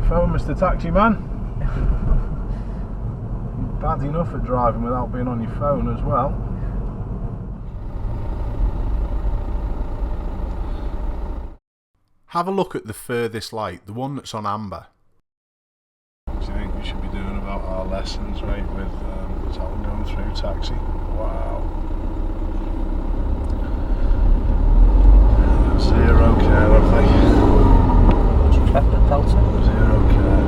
phone, Mr. Taxi Man. You're bad enough at driving without being on your phone as well. Have a look at the furthest light, the one that's on amber. What do you think we should be doing about our lessons, mate, with someone going through taxi? Wow. Zero care, have they? What do you expect the Delta? Zero care.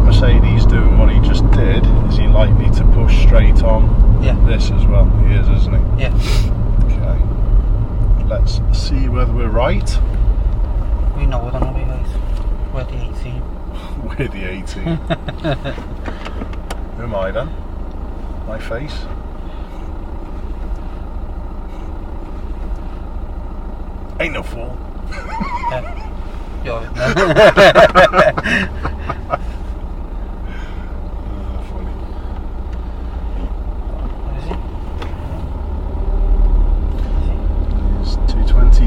Mercedes doing what he just did, is he likely to push straight on this as well? He is, isn't he? Yeah. Okay. Let's see whether we're right. We know it, don't we, guys? We're the 18. We're the 18. Who am I then? My face? Ain't no fool. Yeah.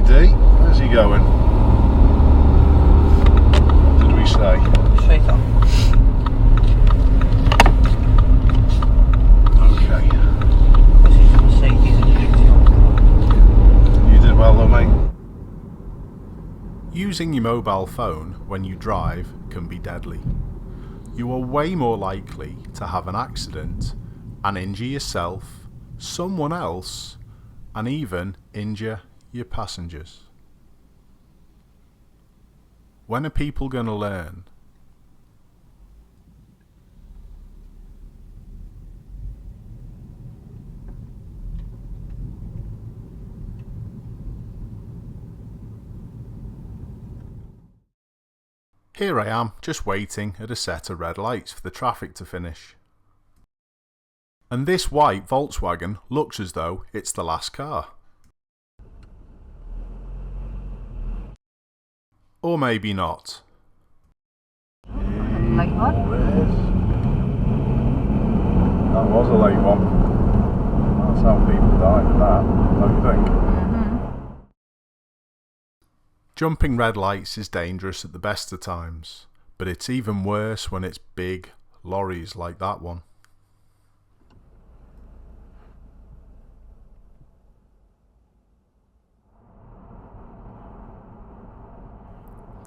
D. Where's he going? What did we say? Straight on. Okay. This is Mercedes and you did well though, mate. Using your mobile phone when you drive can be deadly. You are way more likely to have an accident and injure yourself, someone else, and even injure your passengers. When are people going to learn? Here I am, just waiting at a set of red lights for the traffic to finish. And this white Volkswagen looks as though it's the last car. Or maybe not. Late one? That was a late one. That's how people die with that, don't you think? Jumping red lights is dangerous at the best of times, but it's even worse when it's big lorries like that one.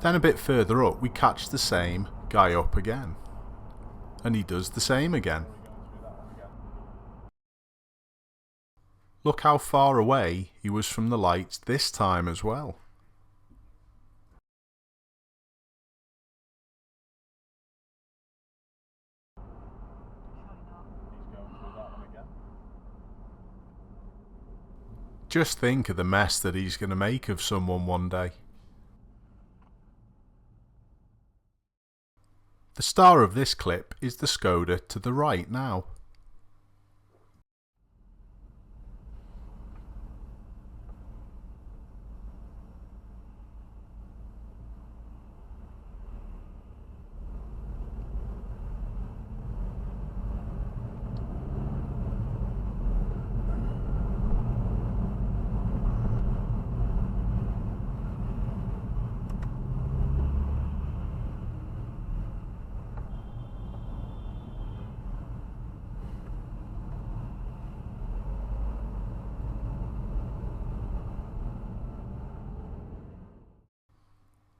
Then a bit further up we catch the same guy up again. And he does the same again. Look how far away he was from the lights this time as well. Just think of the mess that he's going to make of someone one day. The star of this clip is the Skoda to the right now.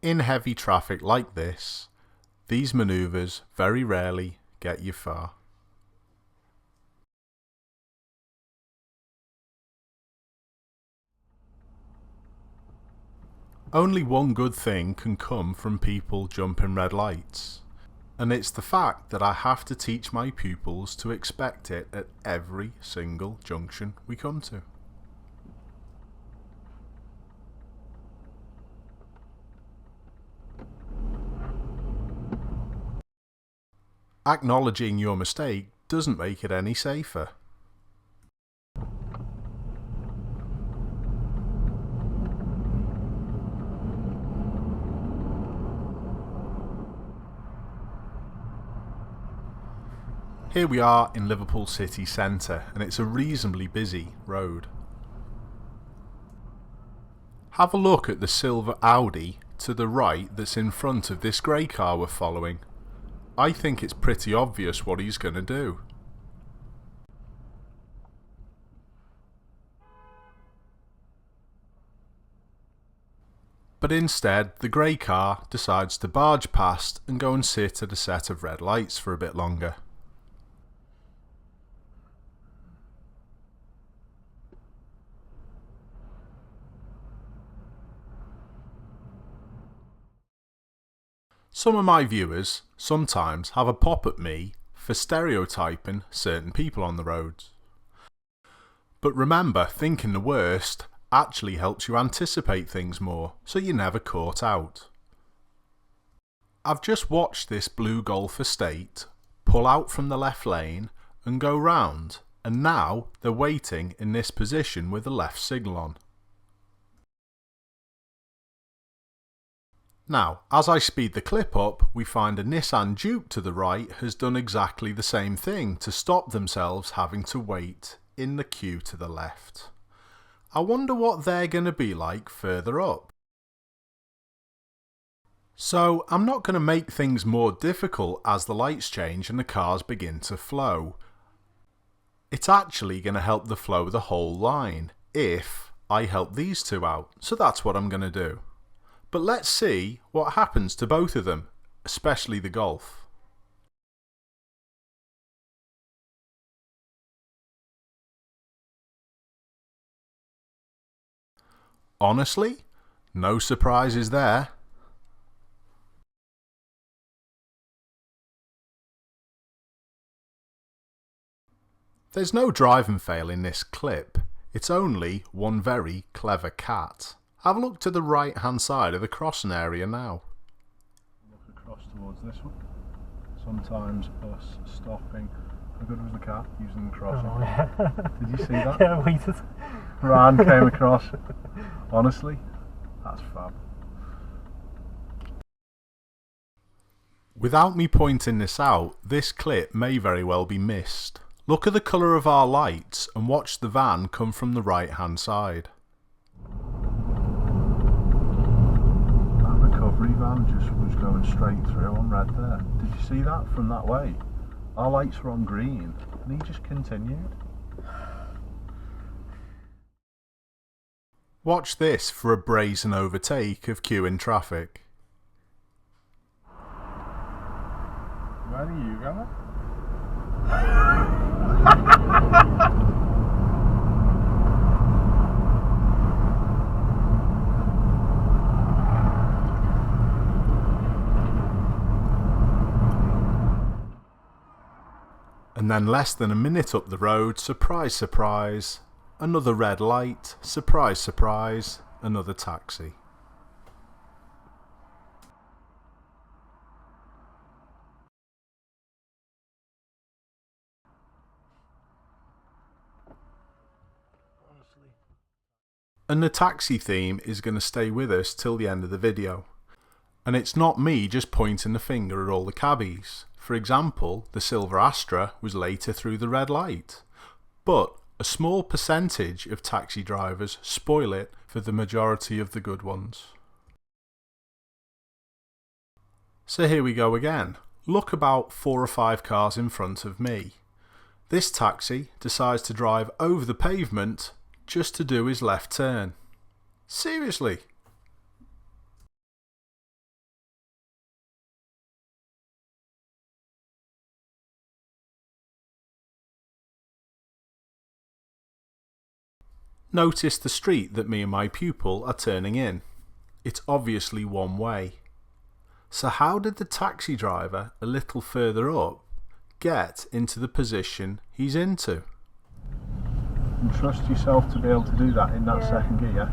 In heavy traffic like this, these manoeuvres very rarely get you far. Only one good thing can come from people jumping red lights. And it's the fact that I have to teach my pupils to expect it at every single junction we come to. Acknowledging your mistake doesn't make it any safer. Here we are in Liverpool city centre, and it's a reasonably busy road. Have a look at the silver Audi to the right that's in front of this grey car we're following. I think it's pretty obvious what he's going to do. But instead, the grey car decides to barge past and go and sit at a set of red lights for a bit longer. Some of my viewers sometimes have a pop at me for stereotyping certain people on the roads. But remember, thinking the worst actually helps you anticipate things more, so you're never caught out. I've just watched this blue Golf estate pull out from the left lane and go round, and now they're waiting in this position with the left signal on. Now, as I speed the clip up, we find a Nissan Duke to the right has done exactly the same thing to stop themselves having to wait in the queue to the left. I wonder what they're going to be like further up. So, I'm not going to make things more difficult as the lights change and the cars begin to flow. It's actually going to help the flow of the whole line if I help these two out, so that's what I'm going to do. But let's see what happens to both of them, especially the Golf. Honestly, no surprises there. There's no drive and fail in this clip, it's only one very clever cat. Have a look to the right hand side of the crossing area now. Look across towards this one. Sometimes us stopping. How good was the cat using the crossing? Oh, yeah. Did you see that? Yeah, I waited. Ran, came across. Honestly, that's fab. Without me pointing this out, this clip may very well be missed. Look at the colour of our lights and watch the van come from the right hand side. Van just was going straight through on red there. Did you see that from that way? Our lights were on green and he just continued. Watch this for a brazen overtake of queuing traffic. Where are you going? And then less than a minute up the road, surprise surprise, another red light, surprise surprise, another taxi. And the taxi theme is going to stay with us till the end of the video. And it's not me just pointing the finger at all the cabbies. For example, the silver Astra was later through the red light. But a small percentage of taxi drivers spoil it for the majority of the good ones. So here we go again. Look about 4 or 5 cars in front of me. This taxi decides to drive over the pavement just to do his left turn. Seriously? Notice the street that me and my pupil are turning in. It's obviously one way. So how did the taxi driver a little further up get into the position he's into? And trust yourself to be able to do that in that second gear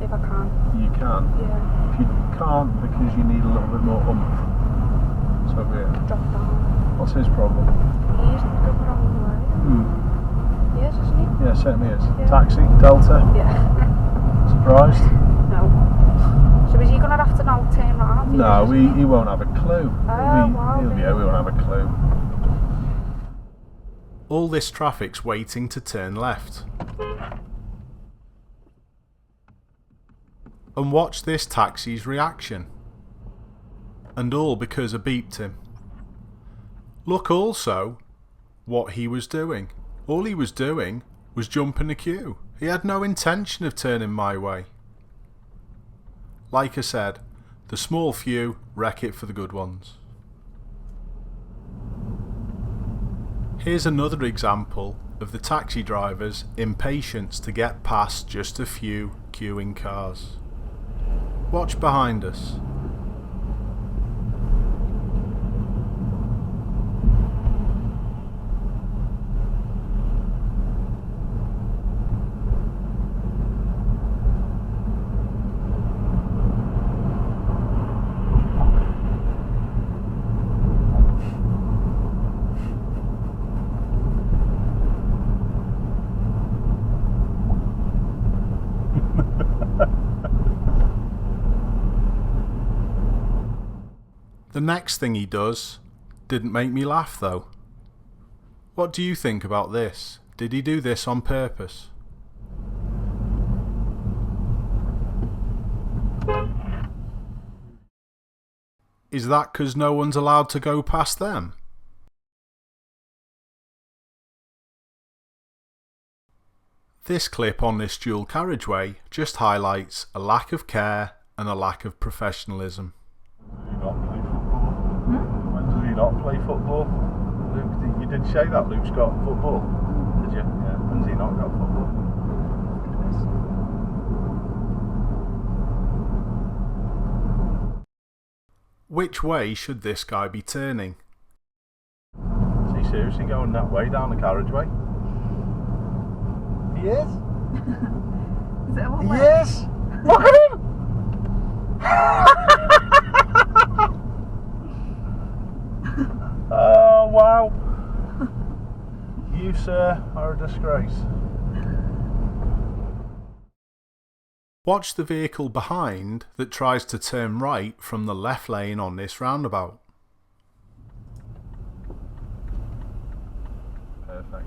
If I can. you can. Yeah. If you can't because you need a little bit more oomph, so be it. Drop down. What's his problem? He's going the wrong way. He is, isn't he? Yeah, certainly is. Yeah. Taxi, Delta, Yeah. surprised? No. So is he going to have to now turn around? No, he won't have a clue. Wow. He won't have a clue. All this traffic's waiting to turn left. And watch this taxi's reaction. And all because I beeped him. Look also what he was doing. All he was doing was jumping the queue. He had no intention of turning my way. Like I said, the small few wreck it for the good ones. Here's another example of the taxi driver's impatience to get past just a few queuing cars. Watch behind us. The next thing he does didn't make me laugh though. What do you think about this? Did he do this on purpose? Is that 'cause no one's allowed to go past them? This clip on this dual carriageway just highlights a lack of care and a lack of professionalism. When does he not play football? Luke, you did say that Luke's got football, did you? Yeah. When's he not got football? Which way should this guy be turning? Is he seriously going that way down the carriageway? He is? Is it a one He way? is! Look at him! Oh wow! You, sir, are a disgrace. Watch the vehicle behind that tries to turn right from the left lane on this roundabout. Perfect.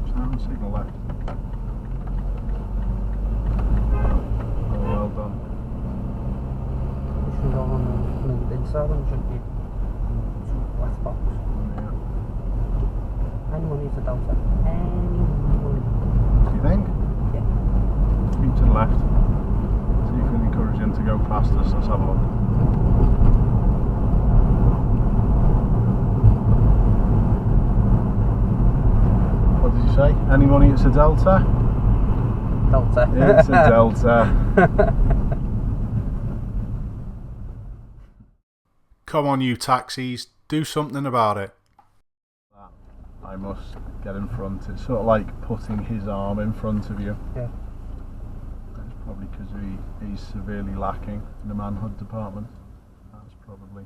Sound signal left. Oh, well done. You should go on the inside and should be glass box. Yeah. Anyone needs a Delta. Anyone. Do you think? Yeah. Keep to the left. See if we can encourage him to go past us. Let's have a look. What did you say? Anyone it's a Delta? Delta. It's a Delta. Come on you taxis, do something about it. I must get in front. It's sort of like putting his arm in front of you. Yeah. That's probably because he's severely lacking in the manhood department. That's probably